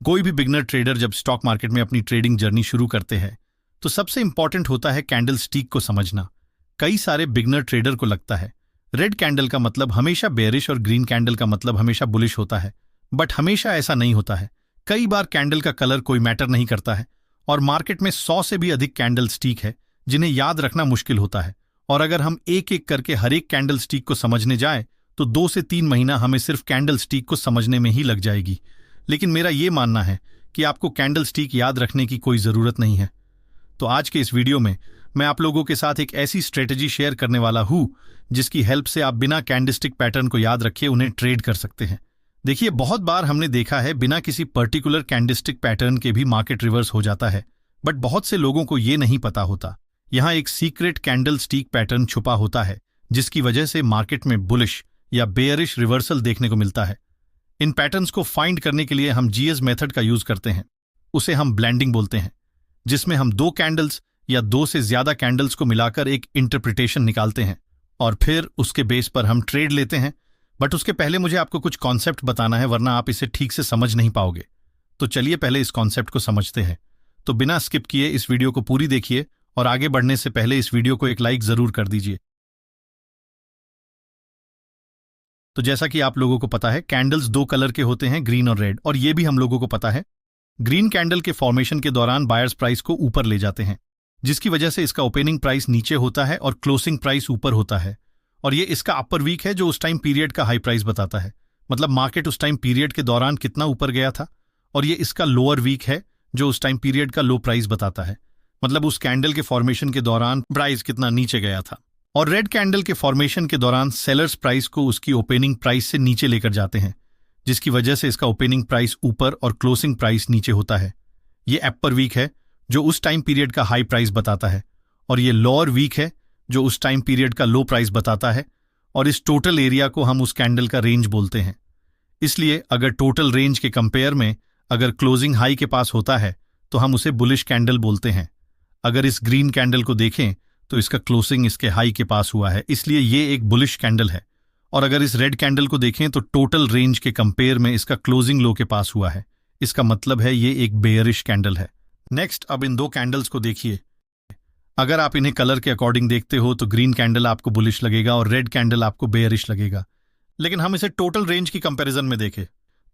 कोई भी beginner trader जब स्टॉक मार्केट में अपनी ट्रेडिंग जर्नी शुरू करते हैं तो सबसे इंपॉर्टेंट होता है कैंडल स्टिक को समझना। कई सारे बिगनर ट्रेडर को लगता है रेड कैंडल का मतलब हमेशा बेयरिश और ग्रीन कैंडल का मतलब हमेशा बुलिश होता है, बट हमेशा ऐसा नहीं होता है। कई बार कैंडल का कलर कोई मैटर नहीं करता है और मार्केट में 100 से भी अधिक कैंडल स्टिक है जिन्हें याद रखना मुश्किल होता है। और अगर हम एक एक करके हर एक कैंडल स्टिक को समझने जाए तो 2 से 3 महीना हमें सिर्फ कैंडल स्टिक को समझने में ही लग जाएगी। लेकिन मेरा ये मानना है कि आपको कैंडल स्टिक याद रखने की कोई ज़रूरत नहीं है। तो आज के इस वीडियो में मैं आप लोगों के साथ एक ऐसी स्ट्रेटजी शेयर करने वाला हूं जिसकी हेल्प से आप बिना कैंडलस्टिक पैटर्न को याद रखे उन्हें ट्रेड कर सकते हैं। देखिए, बहुत बार हमने देखा है बिना किसी पर्टिकुलर कैंडलस्टिक पैटर्न के भी मार्केट रिवर्स हो जाता है, बट बहुत से लोगों को ये नहीं पता होता यहाँ एक सीक्रेट कैंडल स्टिक पैटर्न छुपा होता है जिसकी वजह से मार्केट में बुलिश या बेयरिश रिवर्सल देखने को मिलता है। इन पैटर्न्स को फाइंड करने के लिए हम जीएस मेथड का यूज करते हैं। उसे हम ब्लेंडिंग बोलते हैं, जिसमें हम 2 कैंडल्स या 2 से ज्यादा कैंडल्स को मिलाकर एक इंटरप्रिटेशन निकालते हैं और फिर उसके बेस पर हम ट्रेड लेते हैं। बट उसके पहले मुझे आपको कुछ कॉन्सेप्ट बताना है, वरना आप इसे ठीक से समझ नहीं पाओगे। तो चलिए पहले इस कॉन्सेप्ट को समझते हैं। तो बिना स्किप किए इस वीडियो को पूरी देखिए और आगे बढ़ने से पहले इस वीडियो को एक लाइक जरूर कर दीजिए। तो जैसा कि आप लोगों को पता है कैंडल्स 2 कलर के होते हैं, ग्रीन और रेड, और ये भी हम लोगों को पता है। ग्रीन कैंडल के फॉर्मेशन के दौरान बायर्स प्राइस को ऊपर ले जाते हैं, जिसकी वजह से इसका ओपनिंग प्राइस नीचे होता है और क्लोजिंग प्राइस ऊपर होता है। और ये इसका अपर वीक है जो उस टाइम पीरियड का हाई प्राइस बताता है, मतलब मार्केट उस टाइम पीरियड के दौरान कितना ऊपर गया था। और ये इसका लोअर वीक है जो उस टाइम पीरियड का लो प्राइस बताता है, मतलब उस कैंडल के फॉर्मेशन के दौरान प्राइस कितना नीचे गया था। और रेड कैंडल के फॉर्मेशन के दौरान सेलर्स प्राइस को उसकी ओपनिंग प्राइस से नीचे लेकर जाते हैं, जिसकी वजह से इसका ओपनिंग प्राइस ऊपर और क्लोजिंग प्राइस नीचे होता है। ये अपर वीक है जो उस टाइम पीरियड का हाई प्राइस बताता है, और ये लोअर वीक है जो उस टाइम पीरियड का लो प्राइस बताता है। और इस टोटल एरिया को हम उस कैंडल का रेंज बोलते हैं। इसलिए अगर टोटल रेंज के कंपेयर में अगर क्लोजिंग हाई के पास होता है तो हम उसे बुलिश कैंडल बोलते हैं। अगर इस ग्रीन कैंडल को देखें तो इसका क्लोजिंग इसके हाई के पास हुआ है, इसलिए ये एक बुलिश कैंडल है। और अगर इस रेड कैंडल को देखें तो टोटल रेंज के कंपेयर में इसका क्लोजिंग लो के पास हुआ है, इसका मतलब है ये एक बेयरिश कैंडल है। नेक्स्ट, अब इन 2 कैंडल्स को देखिए। अगर आप इन्हें कलर के अकॉर्डिंग देखते हो तो ग्रीन कैंडल आपको बुलिश लगेगा और रेड कैंडल आपको बेयरिश लगेगा। लेकिन हम इसे टोटल रेंज की कंपैरिजन में देखें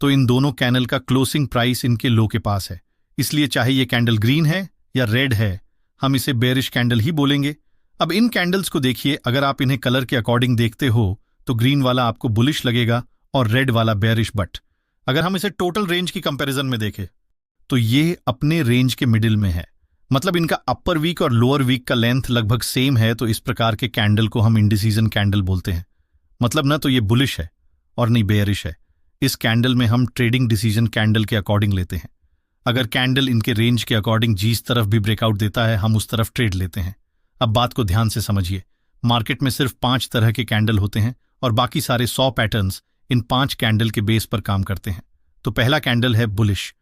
तो इन दोनों कैंडल का क्लोजिंग प्राइस इनके लो के पास है, इसलिए चाहे ये कैंडल ग्रीन है या रेड है, हम इसे बेयरिश कैंडल ही बोलेंगे। अब इन कैंडल्स को देखिए, अगर आप इन्हें कलर के अकॉर्डिंग देखते हो तो ग्रीन वाला आपको बुलिश लगेगा और रेड वाला बेयरिश। बट अगर हम इसे टोटल रेंज की कंपैरिजन में देखें तो ये अपने रेंज के मिडिल में है, मतलब इनका अपर वीक और लोअर वीक का लेंथ लगभग सेम है। तो इस प्रकार के कैंडल को हम इंडिसीजन कैंडल बोलते हैं, मतलब ना तो ये बुलिश है और नहीं बेयरिश है। इस कैंडल में हम ट्रेडिंग डिसीजन कैंडल के अकॉर्डिंग लेते हैं। अगर कैंडल इनके रेंज के अकॉर्डिंग जिस तरफ भी ब्रेकआउट देता है हम उस तरफ ट्रेड लेते हैं। अब बात को ध्यान से समझिए, मार्केट में सिर्फ 5 तरह के कैंडल होते हैं और बाकी सारे 100 पैटर्न्स इन 5 कैंडल के बेस पर काम करते हैं। तो पहला कैंडल है बुलिश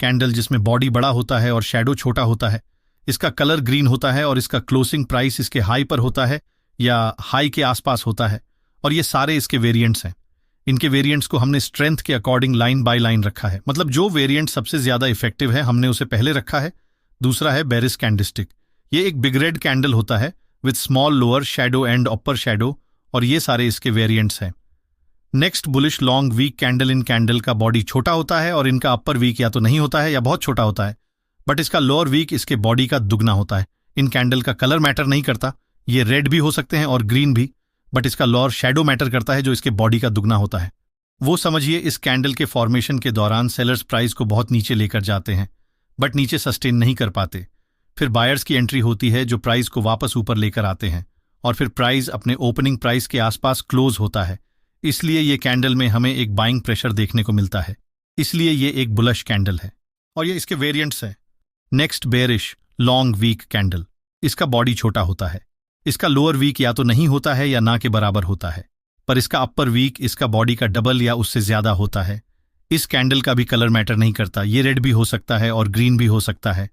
कैंडल, जिसमें बॉडी बड़ा होता है और शैडो छोटा होता है। इसका कलर ग्रीन होता है और इसका क्लोजिंग प्राइस इसके हाई पर होता है या हाई के आसपास होता है। और ये सारे इसके वेरिएंट्स हैं। इनके वेरिएंट्स को हमने स्ट्रेंथ के अकॉर्डिंग लाइन बाय लाइन रखा है, मतलब जो वेरिएंट सबसे ज्यादा इफेक्टिव है हमने उसे पहले रखा है। दूसरा है बेरिश कैंडलस्टिक। ये एक बिग रेड कैंडल होता है with small lower shadow and upper shadow, और ये सारे इसके वेरिएंट्स हैं। Next, bullish long wick candle. इन कैंडल का बॉडी छोटा होता है और इनका अपर वीक या तो नहीं होता है या बहुत छोटा होता है, बट इसका लोअर वीक इसके बॉडी का दुगना होता है। इन कैंडल का कलर मैटर नहीं करता, ये रेड भी हो सकते हैं और ग्रीन भी, बट इसका लोअर शैडो मैटर करता है जो इसके बॉडी का दुगना होता है। वो समझिए, इस कैंडल के फॉर्मेशन के दौरान सेलर्स प्राइस को बहुत नीचे लेकर जाते हैं बट नीचे सस्टेन नहीं कर पाते। फिर बायर्स की एंट्री होती है जो प्राइस को वापस ऊपर लेकर आते हैं और फिर प्राइस अपने ओपनिंग प्राइस के आसपास क्लोज होता है। इसलिए ये कैंडल में हमें एक बाइंग प्रेशर देखने को मिलता है, इसलिए ये एक बुलिश कैंडल है और ये इसके वेरिएंट्स हैं। Next, bearish long wick candle. इसका बॉडी छोटा होता है, इसका लोअर वीक या तो नहीं होता है या ना के बराबर होता है, पर इसका अपर वीक इसका बॉडी का डबल या उससे ज्यादा होता है। इस कैंडल का भी कलर मैटर नहीं करता, ये रेड भी हो सकता है और ग्रीन भी हो सकता है।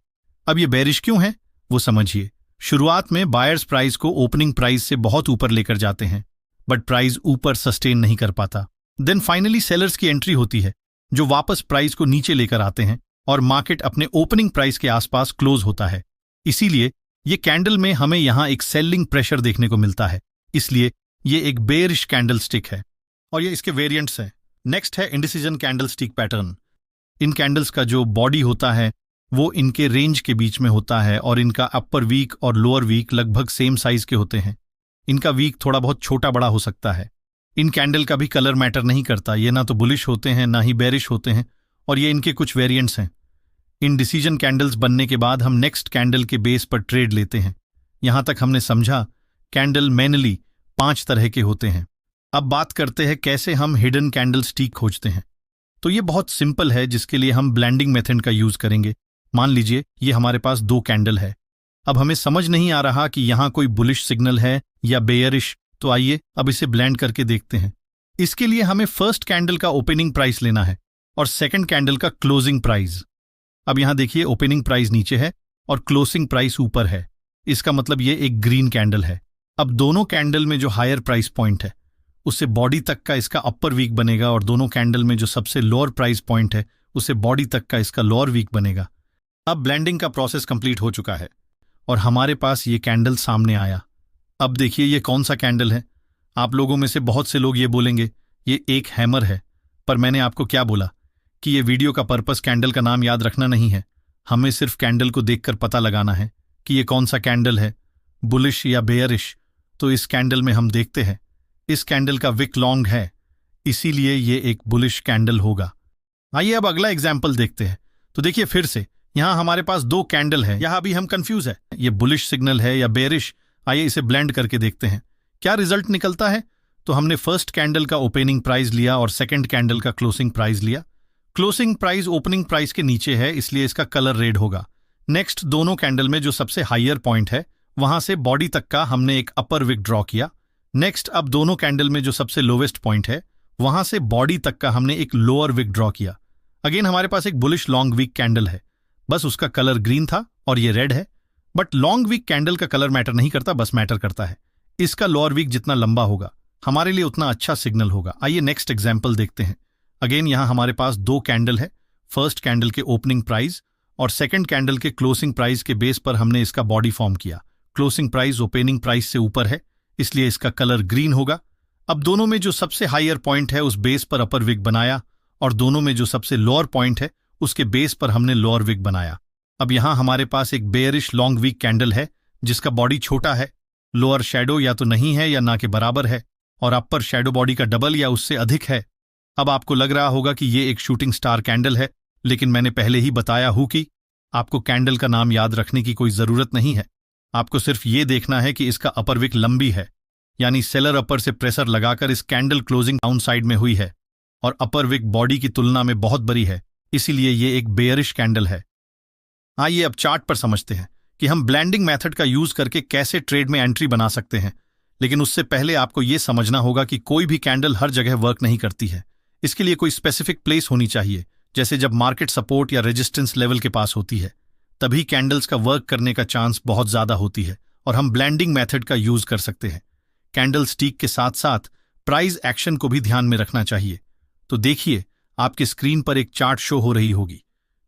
अब ये बेयरिश क्यों है वो समझिए। शुरुआत में बायर्स प्राइस को ओपनिंग प्राइस से बहुत ऊपर लेकर जाते हैं, बट प्राइस ऊपर सस्टेन नहीं कर पाता। देन फाइनली सेलर्स की एंट्री होती है जो वापस प्राइस को नीचे लेकर आते हैं और मार्केट अपने ओपनिंग प्राइस के आसपास क्लोज होता है। इसीलिए ये कैंडल में हमें यहां एक सेलिंग प्रेशर देखने को मिलता है, इसलिए ये एक बेयरिश कैंडल स्टिक है और ये इसके वेरिएंट्स हैं। नेक्स्ट है इंडिसीजन कैंडल स्टिक पैटर्न। इन कैंडल्स का जो बॉडी होता है वो इनके रेंज के बीच में होता है और इनका अपर वीक और लोअर वीक लगभग सेम साइज के होते हैं। इनका वीक थोड़ा बहुत छोटा बड़ा हो सकता है। इन कैंडल का भी कलर मैटर नहीं करता, ये ना तो बुलिश होते हैं ना ही बेरिश होते हैं, और ये इनके कुछ वेरिएंट्स हैं। इन डिसीजन कैंडल्स बनने के बाद हम नेक्स्ट कैंडल के बेस पर ट्रेड लेते हैं। यहां तक हमने समझा कैंडल मेनली 5 तरह के होते हैं। अब बात करते हैं कैसे हम हिडन कैंडल स्टिक खोजते हैं। तो ये बहुत सिंपल है, जिसके लिए हम ब्लेंडिंग मेथड का यूज करेंगे। मान लीजिए ये हमारे पास 2 कैंडल है। अब हमें समझ नहीं आ रहा कि यहां कोई बुलिश सिग्नल है या बेयरिश, तो आइए अब इसे ब्लेंड करके देखते हैं। इसके लिए हमें फर्स्ट कैंडल का ओपनिंग प्राइस लेना है और सेकंड कैंडल का क्लोजिंग प्राइस। अब यहां देखिए ओपनिंग प्राइस नीचे है और क्लोजिंग प्राइस ऊपर है, इसका मतलब ये एक ग्रीन कैंडल है। अब दोनों कैंडल में जो हायर प्राइस पॉइंट है उससे बॉडी तक का इसका अपर वीक बनेगा और दोनों कैंडल में जो सबसे लोअर प्राइस पॉइंट है उससे बॉडी तक का इसका लोअर वीक बनेगा। अब ब्लेंडिंग का प्रोसेस कंप्लीट हो चुका है और हमारे पास ये कैंडल सामने आया। अब देखिए ये कौन सा कैंडल है। आप लोगों में से बहुत से लोग ये बोलेंगे ये एक हैमर है, पर मैंने आपको क्या बोला कि ये वीडियो का पर्पस कैंडल का नाम याद रखना नहीं है। हमें सिर्फ कैंडल को देखकर पता लगाना है कि ये कौन सा कैंडल है, बुलिश या बेयरिश। तो इस कैंडल में हम देखते हैं इस कैंडल का विक लॉन्ग है, इसीलिए ये एक बुलिश कैंडल होगा। आइए अब अगला एग्जाम्पल देखते हैं। तो देखिए फिर से यहां हमारे पास 2 कैंडल है। यहां भी हम कंफ्यूज है, ये बुलिश सिग्नल है या बेयरिश। आइए इसे ब्लेंड करके देखते हैं क्या रिजल्ट निकलता है। तो हमने फर्स्ट कैंडल का ओपनिंग प्राइस लिया और सेकंड कैंडल का क्लोजिंग प्राइस लिया। क्लोजिंग प्राइस ओपनिंग प्राइस के नीचे है, इसलिए इसका कलर रेड होगा। नेक्स्ट दोनों कैंडल में जो सबसे हायर पॉइंट है वहां से बॉडी तक का हमने एक अपर विक ड्रॉ किया। नेक्स्ट अब दोनों कैंडल में जो सबसे लोवेस्ट पॉइंट है वहां से बॉडी तक का हमने एक लोअर विक ड्रॉ किया। अगेन हमारे पास एक बुलिश लॉन्ग वीक कैंडल है, बस उसका कलर ग्रीन था और ये रेड है। बट लॉन्ग वीक कैंडल का कलर मैटर नहीं करता, बस मैटर करता है इसका लोअर वीक जितना लंबा होगा हमारे लिए उतना अच्छा सिग्नल होगा। आइए नेक्स्ट एग्जाम्पल देखते हैं। अगेन यहां हमारे पास 2 कैंडल है। फर्स्ट कैंडल के ओपनिंग प्राइस और सेकंड कैंडल के क्लोजिंग प्राइस के बेस पर हमने इसका बॉडी फॉर्म किया। क्लोजिंग प्राइस ओपनिंग प्राइस से ऊपर है, इसलिए इसका कलर ग्रीन होगा। अब दोनों में जो सबसे हायर पॉइंट है उस बेस पर अपर विक बनाया और दोनों में जो सबसे लोअर पॉइंट है उसके बेस पर हमने लोअर विक बनाया। अब यहां हमारे पास एक बेयरिश लॉन्ग वीक कैंडल है जिसका बॉडी छोटा है, लोअर शैडो या तो नहीं है या ना के बराबर है और अपर शैडो बॉडी का डबल या उससे अधिक है। अब आपको लग रहा होगा कि ये एक शूटिंग स्टार कैंडल है, लेकिन मैंने पहले ही बताया हूं कि आपको कैंडल का नाम याद रखने की कोई जरूरत नहीं है। आपको सिर्फ ये देखना है कि इसका अपर विक लंबी है, यानी सेलर अपर से प्रेशर लगाकर इस कैंडल क्लोजिंग डाउन साइड में हुई है और अपर विक बॉडी की तुलना में बहुत बड़ी है, इसीलिए ये एक बेयरिश कैंडल है। आइए अब चार्ट पर समझते हैं कि हम ब्लेंडिंग मेथड का यूज करके कैसे ट्रेड में एंट्री बना सकते हैं। लेकिन उससे पहले आपको यह समझना होगा कि कोई भी कैंडल हर जगह वर्क नहीं करती है। इसके लिए कोई स्पेसिफिक प्लेस होनी चाहिए, जैसे जब मार्केट सपोर्ट या रेजिस्टेंस लेवल के पास होती है तभी कैंडल्स का वर्क करने का चांस बहुत ज्यादा होती है और हम ब्लेंडिंग मेथड का यूज कर सकते हैं। कैंडल स्टिक के साथ साथ प्राइस एक्शन को भी ध्यान में रखना चाहिए। तो देखिए आपके स्क्रीन पर एक चार्ट शो हो रही होगी।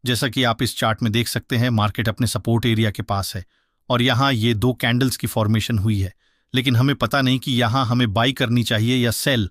जैसा कि आप इस चार्ट में देख सकते हैं मार्केट अपने सपोर्ट एरिया के पास है और यहां ये 2 कैंडल्स की फॉर्मेशन हुई है, लेकिन हमें पता नहीं कि यहां हमें बाई करनी चाहिए या सेल।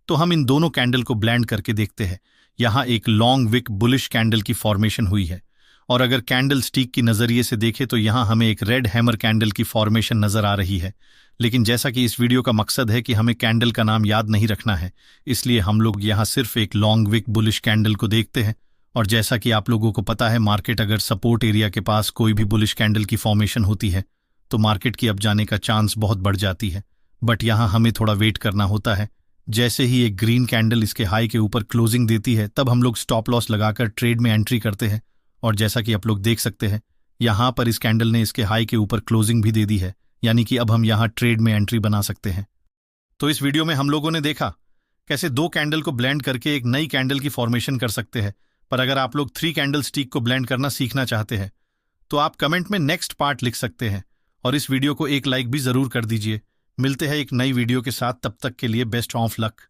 तो हम इन दोनों कैंडल को ब्लेंड करके देखते हैं। यहां एक लॉन्ग विक बुलिश कैंडल की फॉर्मेशन हुई है और अगर कैंडल स्टिक की नजरिए से देखें तो यहां हमें एक रेड हैमर कैंडल की फॉर्मेशन नजर आ रही है। लेकिन जैसा कि इस वीडियो का मकसद है कि हमें कैंडल का नाम याद नहीं रखना है, इसलिए हम लोग यहां सिर्फ एक लॉन्ग विक बुलिश कैंडल को देखते हैं। और जैसा कि आप लोगों को पता है मार्केट अगर सपोर्ट एरिया के पास कोई भी बुलिश कैंडल की फॉर्मेशन होती है तो मार्केट की अप जाने का चांस बहुत बढ़ जाती है। बट यहां हमें थोड़ा वेट करना होता है। जैसे ही एक ग्रीन कैंडल इसके हाई के ऊपर क्लोजिंग देती है तब हम लोग स्टॉप लॉस लगाकर ट्रेड में एंट्री करते हैं। और जैसा कि आप लोग देख सकते हैं यहां पर इस कैंडल ने इसके हाई के ऊपर क्लोजिंग भी दे दी है, यानी कि अब हम यहां ट्रेड में एंट्री बना सकते हैं। तो इस वीडियो में हम लोगों ने देखा कैसे 2 कैंडल को ब्लेंड करके एक नई कैंडल की फॉर्मेशन कर सकते हैं। पर अगर आप लोग 3 कैंडल स्टिक को ब्लेंड करना सीखना चाहते हैं तो आप कमेंट में नेक्स्ट पार्ट लिख सकते हैं और इस वीडियो को एक लाइक भी जरूर कर दीजिए। मिलते हैं एक नई वीडियो के साथ, तब तक के लिए बेस्ट ऑफ लक।